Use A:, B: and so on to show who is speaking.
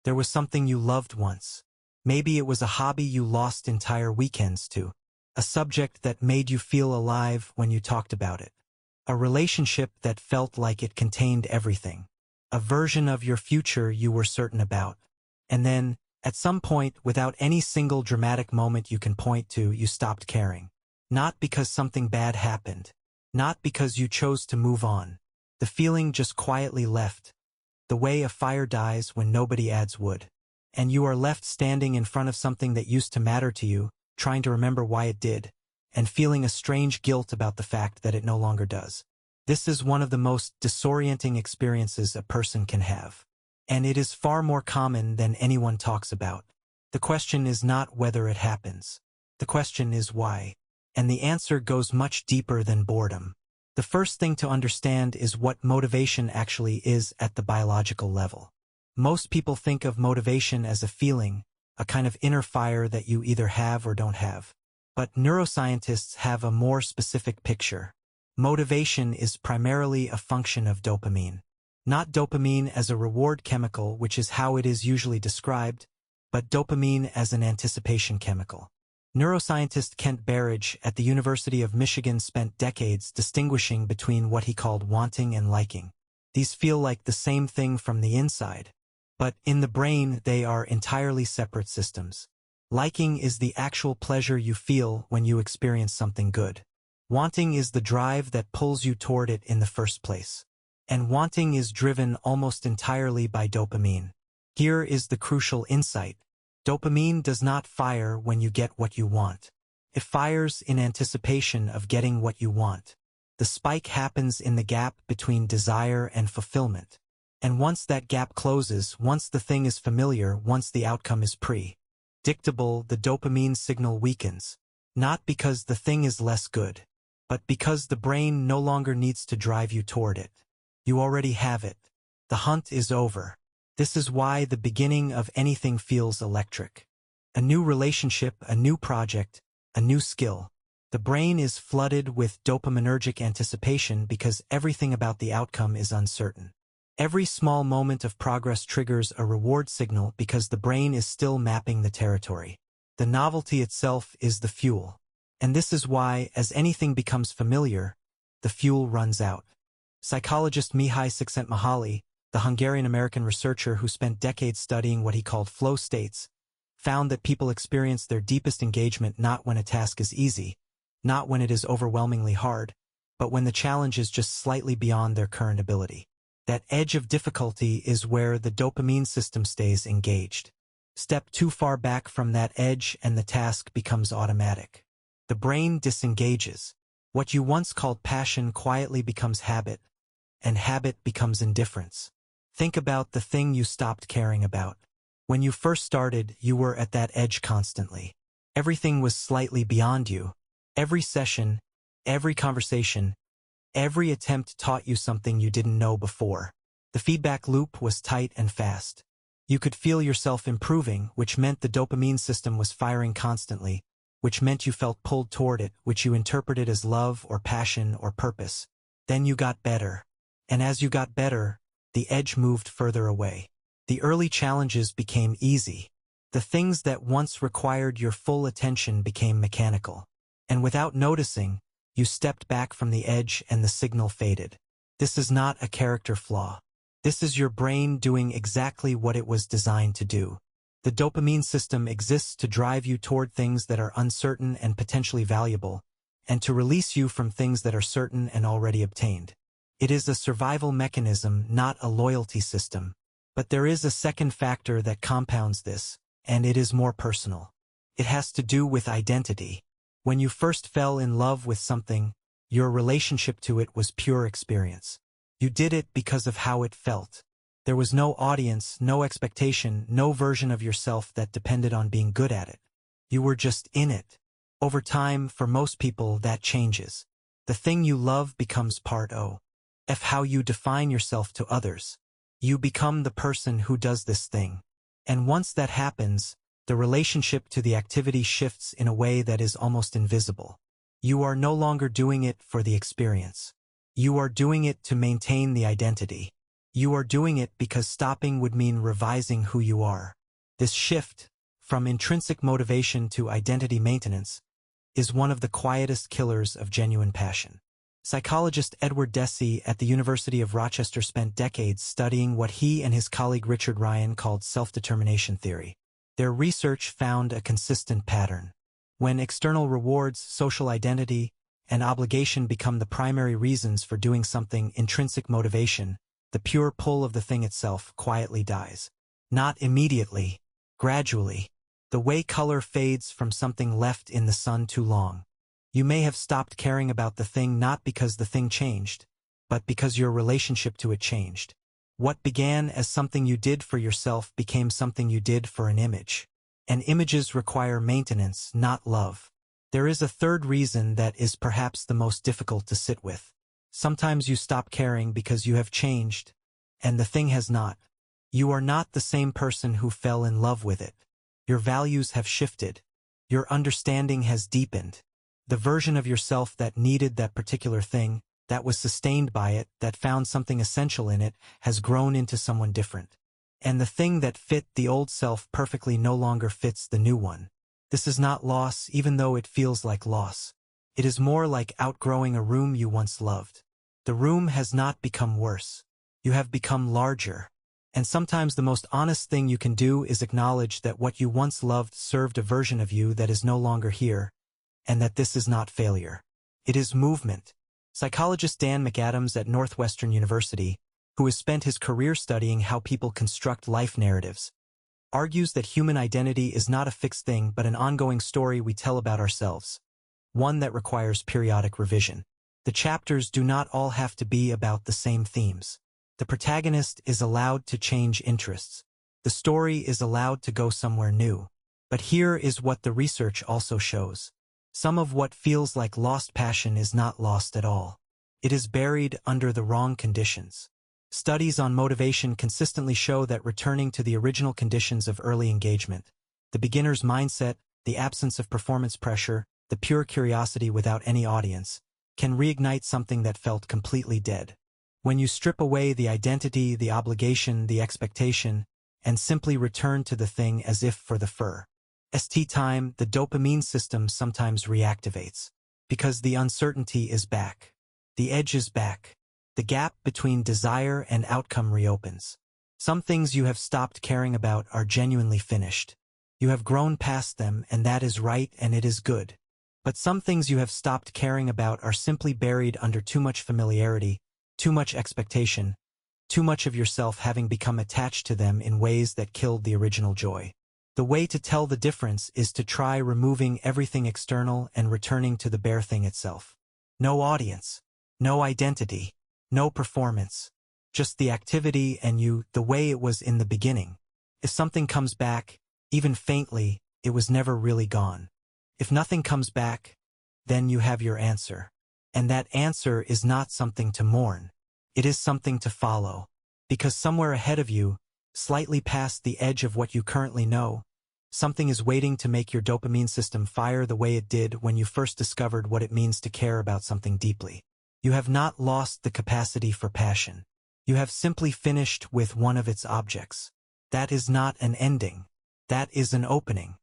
A: There was something you loved once. Maybe it was a hobby you lost entire weekends to. A subject that made you feel alive when you talked about it. A relationship that felt like it contained everything. A version of your future you were certain about. And then, at some point, without any single dramatic moment you can point to, you stopped caring. Not because something bad happened. Not because you chose to move on. The feeling just quietly left. The way a fire dies when nobody adds wood. And you are left standing in front of something that used to matter to you, trying to remember why it did, and feeling a strange guilt about the fact that it no longer does. This is one of the most disorienting experiences a person can have. And it is far more common than anyone talks about. The question is not whether it happens. The question is why. And the answer goes much deeper than boredom. The first thing to understand is what motivation actually is at the biological level. Most people think of motivation as a feeling, a kind of inner fire that you either have or don't have. But neuroscientists have a more specific picture. Motivation is primarily a function of dopamine. Not dopamine as a reward chemical, which is how it is usually described, but dopamine as an anticipation chemical. Neuroscientist Kent Berridge at the University of Michigan spent decades distinguishing between what he called wanting and liking. These feel like the same thing from the inside, but in the brain they are entirely separate systems. Liking is the actual pleasure you feel when you experience something good. Wanting is the drive that pulls you toward it in the first place. And wanting is driven almost entirely by dopamine. Here is the crucial insight. Dopamine does not fire when you get what you want. It fires in anticipation of getting what you want. The spike happens in the gap between desire and fulfillment. And once that gap closes, once the thing is familiar, once the outcome is predictable, the dopamine signal weakens. Not because the thing is less good, but because the brain no longer needs to drive you toward it. You already have it. The hunt is over. This is why the beginning of anything feels electric. A new relationship, a new project, a new skill. The brain is flooded with dopaminergic anticipation because everything about the outcome is uncertain. Every small moment of progress triggers a reward signal because the brain is still mapping the territory. The novelty itself is the fuel. And this is why, as anything becomes familiar, the fuel runs out. Psychologist Mihaly Csikszentmihalyi, the Hungarian-American researcher who spent decades studying what he called flow states, found that people experience their deepest engagement not when a task is easy, not when it is overwhelmingly hard, but when the challenge is just slightly beyond their current ability. That edge of difficulty is where the dopamine system stays engaged. Step too far back from that edge and the task becomes automatic. The brain disengages. What you once called passion quietly becomes habit, and habit becomes indifference. Think about the thing you stopped caring about. When you first started, you were at that edge constantly. Everything was slightly beyond you. Every session, every conversation, every attempt taught you something you didn't know before. The feedback loop was tight and fast. You could feel yourself improving, which meant the dopamine system was firing constantly, which meant you felt pulled toward it, which you interpreted as love or passion or purpose. Then you got better. And as you got better, the edge moved further away. The early challenges became easy. The things that once required your full attention became mechanical. And without noticing, you stepped back from the edge and the signal faded. This is not a character flaw. This is your brain doing exactly what it was designed to do. The dopamine system exists to drive you toward things that are uncertain and potentially valuable, and to release you from things that are certain and already obtained. It is a survival mechanism, not a loyalty system. But there is a second factor that compounds this, and it is more personal. It has to do with identity. When you first fell in love with something, your relationship to it was pure experience. You did it because of how it felt. There was no audience, no expectation, no version of yourself that depended on being good at it. You were just in it. Over time, for most people, that changes. The thing you love becomes part of how you define yourself to others. You become the person who does this thing. And once that happens, the relationship to the activity shifts in a way that is almost invisible. You are no longer doing it for the experience. You are doing it to maintain the identity. You are doing it because stopping would mean revising who you are. This shift, from intrinsic motivation to identity maintenance, is one of the quietest killers of genuine passion. Psychologist Edward Deci at the University of Rochester spent decades studying what he and his colleague Richard Ryan called self-determination theory. Their research found a consistent pattern. When external rewards, social identity, and obligation become the primary reasons for doing something, intrinsic motivation, the pure pull of the thing itself, quietly dies. Not immediately, gradually. The way color fades from something left in the sun too long. You may have stopped caring about the thing not because the thing changed, but because your relationship to it changed. What began as something you did for yourself became something you did for an image. And images require maintenance, not love. There is a third reason that is perhaps the most difficult to sit with. Sometimes you stop caring because you have changed, and the thing has not. You are not the same person who fell in love with it. Your values have shifted. Your understanding has deepened. The version of yourself that needed that particular thing, that was sustained by it, that found something essential in it, has grown into someone different. And the thing that fit the old self perfectly no longer fits the new one. This is not loss, even though it feels like loss. It is more like outgrowing a room you once loved. The room has not become worse. You have become larger. And sometimes the most honest thing you can do is acknowledge that what you once loved served a version of you that is no longer here, and that this is not failure. It is movement. Psychologist Dan McAdams at Northwestern University, who has spent his career studying how people construct life narratives, argues that human identity is not a fixed thing but an ongoing story we tell about ourselves, one that requires periodic revision. The chapters do not all have to be about the same themes. The protagonist is allowed to change interests. The story is allowed to go somewhere new. But here is what the research also shows. Some of what feels like lost passion is not lost at all. It is buried under the wrong conditions. Studies on motivation consistently show that returning to the original conditions of early engagement, the beginner's mindset, the absence of performance pressure, the pure curiosity without any audience, can reignite something that felt completely dead. When you strip away the identity, the obligation, the expectation, and simply return to the thing as if for the first time, the dopamine system sometimes reactivates. Because the uncertainty is back. The edge is back. The gap between desire and outcome reopens. Some things you have stopped caring about are genuinely finished. You have grown past them, and that is right and it is good. But some things you have stopped caring about are simply buried under too much familiarity, too much expectation, too much of yourself having become attached to them in ways that killed the original joy. The way to tell the difference is to try removing everything external and returning to the bare thing itself. No audience, no identity, no performance, just the activity and you, the way it was in the beginning. If something comes back, even faintly, it was never really gone. If nothing comes back, then you have your answer. And that answer is not something to mourn. It is something to follow. Because somewhere ahead of you, slightly past the edge of what you currently know, something is waiting to make your dopamine system fire the way it did when you first discovered what it means to care about something deeply. You have not lost the capacity for passion. You have simply finished with one of its objects. That is not an ending. That is an opening.